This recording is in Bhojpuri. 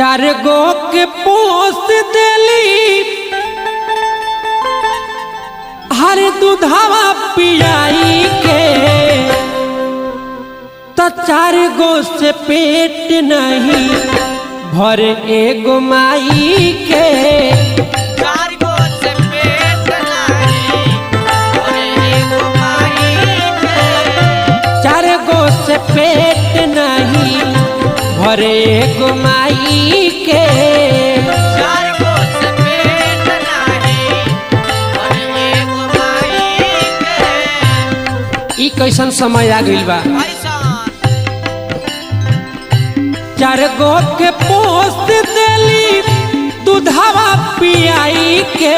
चार गो के पोस देली हर दूधावा पियाई के तो चार गो से पेट नहीं भरे एगो माई के। चार गो से पेट नहीं भरे एगो माई के। चार गो से पेट नहीं भरे एगो माई के। चार गो से पेट नहीं भरे एगो माई के। ई कैसन समय आ गइल बा। चार गो के पोस देली दूधावा पियाई के